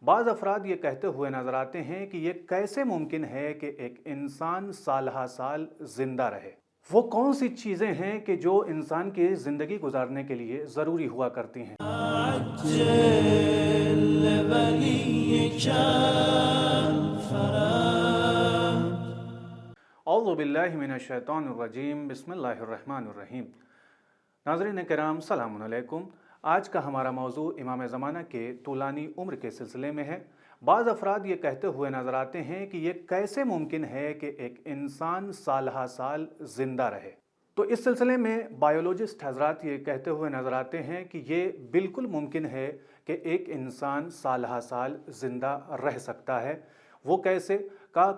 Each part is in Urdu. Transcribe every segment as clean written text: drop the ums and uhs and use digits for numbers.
بعض افراد یہ کہتے ہوئے نظر آتے ہیں کہ یہ کیسے ممکن ہے کہ ایک انسان سالہ سال زندہ رہے۔ وہ کون سی چیزیں ہیں کہ جو انسان کی زندگی گزارنے کے لیے ضروری ہوا کرتی ہیں؟ اعوذ باللہ من الشیطان الرجیم، بسم اللہ الرحمن الرحیم۔ ناظرین کرام، سلام علیکم۔ آج کا ہمارا موضوع امام زمانہ کے طولانی عمر کے سلسلے میں ہے۔ بعض افراد یہ کہتے ہوئے نظر آتے ہیں کہ یہ کیسے ممکن ہے کہ ایک انسان سالہ سال زندہ رہے۔ تو اس سلسلے میں بایولوجسٹ حضرات یہ کہتے ہوئے نظر آتے ہیں کہ یہ بالکل ممکن ہے کہ ایک انسان سالہ سال زندہ رہ سکتا ہے۔ وہ کیسے؟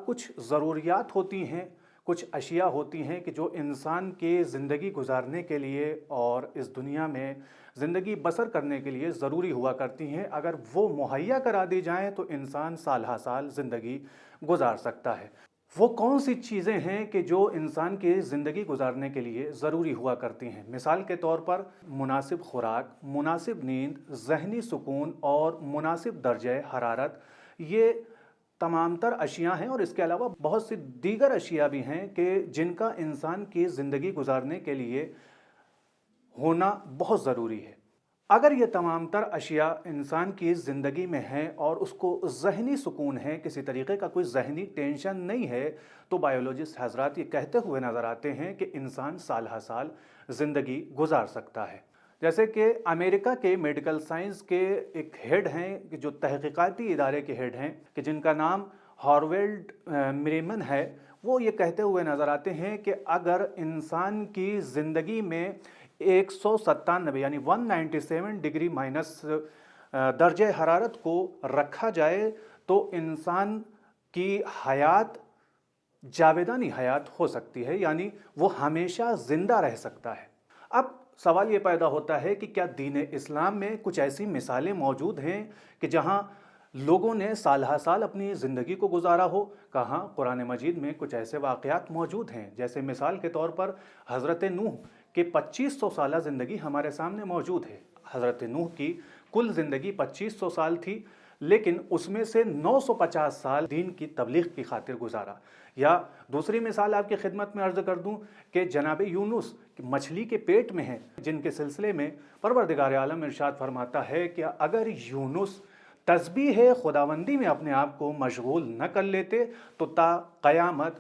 کچھ ضروریات ہوتی ہیں، کچھ اشیاء ہوتی ہیں کہ جو انسان کے زندگی گزارنے کے لیے اور اس دنیا میں زندگی بسر کرنے کے لیے ضروری ہوا کرتی ہیں۔ اگر وہ مہیا کرا دی جائیں تو انسان سالہ سال زندگی گزار سکتا ہے۔ وہ کون سی چیزیں ہیں کہ جو انسان کی زندگی گزارنے کے لیے ضروری ہوا کرتی ہیں؟ مثال کے طور پر مناسب خوراک، مناسب نیند، ذہنی سکون اور مناسب درجہ حرارت، یہ تمام تر اشیاء ہیں، اور اس کے علاوہ بہت سی دیگر اشیاء بھی ہیں کہ جن کا انسان کی زندگی گزارنے کے لیے ہونا بہت ضروری ہے۔ اگر یہ تمام تر اشیاء انسان کی زندگی میں ہیں اور اس کو ذہنی سکون ہے، کسی طریقے کا کوئی ذہنی ٹینشن نہیں ہے، تو بایولوجسٹ حضرات یہ کہتے ہوئے نظر آتے ہیں کہ انسان سالہ سال زندگی گزار سکتا ہے۔ جیسے کہ امریکہ کے میڈیکل سائنس کے ایک ہیڈ ہیں، جو تحقیقاتی ادارے کے ہیڈ ہیں، کہ جن کا نام ہارولڈ مریمن ہے، وہ یہ کہتے ہوئے نظر آتے ہیں کہ اگر انسان کی زندگی میں 197 یعنی 197 ڈگری مائنس درجہ حرارت کو رکھا جائے تو انسان کی حیات جاویدانی حیات ہو سکتی ہے، یعنی وہ ہمیشہ زندہ رہ سکتا ہے۔ اب سوال یہ پیدا ہوتا ہے کہ کیا دین اسلام میں کچھ ایسی مثالیں موجود ہیں کہ جہاں لوگوں نے سالہ سال اپنی زندگی کو گزارا ہو؟ کہاں قرآن مجید میں کچھ ایسے واقعات موجود ہیں، جیسے مثال کے طور پر حضرت نوح کہ 2500 سالہ زندگی ہمارے سامنے موجود ہے۔ حضرت نوح کی کل زندگی 2500 سال تھی، لیکن اس میں سے 950 سال دین کی تبلیغ کی خاطر گزارا۔ یا دوسری مثال آپ کی خدمت میں عرض کر دوں کہ جناب یونس مچھلی کے پیٹ میں ہیں، جن کے سلسلے میں پروردگار عالم ارشاد فرماتا ہے کہ اگر یونس تسبیح خداوندی میں اپنے آپ کو مشغول نہ کر لیتے تو تا قیامت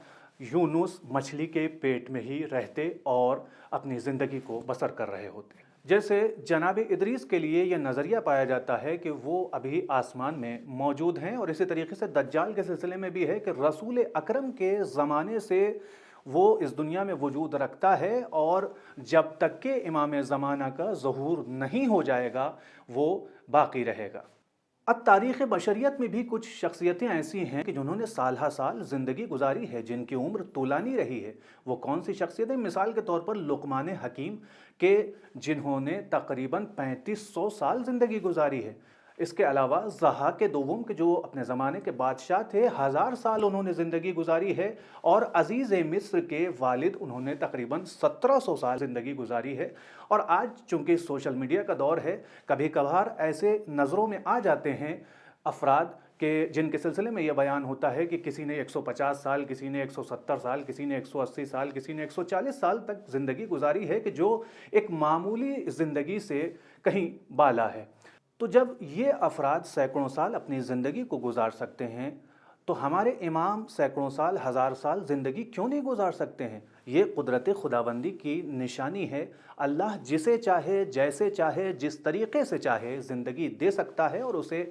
یونس مچھلی کے پیٹ میں ہی رہتے اور اپنی زندگی کو بسر کر رہے ہوتے۔ جیسے جناب ادریس کے لیے یہ نظریہ پایا جاتا ہے کہ وہ ابھی آسمان میں موجود ہیں، اور اسی طریقے سے دجال کے سلسلے میں بھی ہے کہ رسول اکرم کے زمانے سے وہ اس دنیا میں وجود رکھتا ہے، اور جب تک کہ امام زمانہ کا ظہور نہیں ہو جائے گا وہ باقی رہے گا۔ اب تاریخ بشریت میں بھی کچھ شخصیتیں ایسی ہیں کہ جنہوں نے سالہ سال زندگی گزاری ہے، جن کی عمر طولانی رہی ہے۔ وہ کون سی شخصیتیں؟ مثال کے طور پر لقمان حکیم کہ جنہوں نے تقریباً 3500 سال زندگی گزاری ہے۔ اس کے علاوہ ضحاک دوم کے جو اپنے زمانے کے بادشاہ تھے، 1000 سال انہوں نے زندگی گزاری ہے، اور عزیز مصر کے والد انہوں نے تقریباً 1700 سال زندگی گزاری ہے۔ اور آج چونکہ سوشل میڈیا کا دور ہے، کبھی کبھار ایسے نظروں میں آ جاتے ہیں افراد کہ جن کے سلسلے میں یہ بیان ہوتا ہے کہ کسی نے 150 سال، کسی نے 170 سال، کسی نے 180 سال، کسی نے 140 سال تک زندگی گزاری ہے، کہ جو ایک معمولی زندگی سے کہیں بالا ہے۔ تو جب یہ افراد سینکڑوں سال اپنی زندگی کو گزار سکتے ہیں تو ہمارے امام سینکڑوں سال، 1000 سال زندگی کیوں نہیں گزار سکتے ہیں؟ یہ قدرت خداوندی کی نشانی ہے۔ اللہ جسے چاہے، جیسے چاہے، جس طریقے سے چاہے زندگی دے سکتا ہے، اور اسے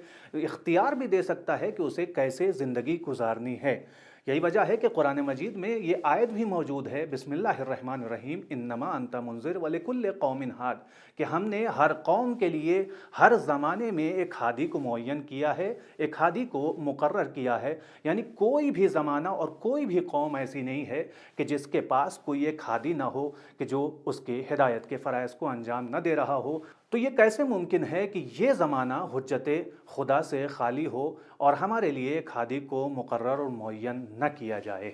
اختیار بھی دے سکتا ہے کہ اسے کیسے زندگی گزارنی ہے۔ یہی وجہ ہے کہ قرآن مجید میں یہ آیت بھی موجود ہے، بسم اللہ الرحمن الرحیم، انما انت منذر ولکل قوم ہاد، کہ ہم نے ہر قوم کے لیے ہر زمانے میں ایک ہادی کو معین کیا ہے، ایک ہادی کو مقرر کیا ہے۔ یعنی کوئی بھی زمانہ اور کوئی بھی قوم ایسی نہیں ہے کہ جس کے پاس کوئی ایک ہادی نہ ہو کہ جو اس کے ہدایت کے فرائض کو انجام نہ دے رہا ہو۔ تو یہ کیسے ممکن ہے کہ یہ زمانہ حجت خدا سے خالی ہو اور ہمارے لیے ایک ہادی کو مقرر اور معین نہ کیا جائے؟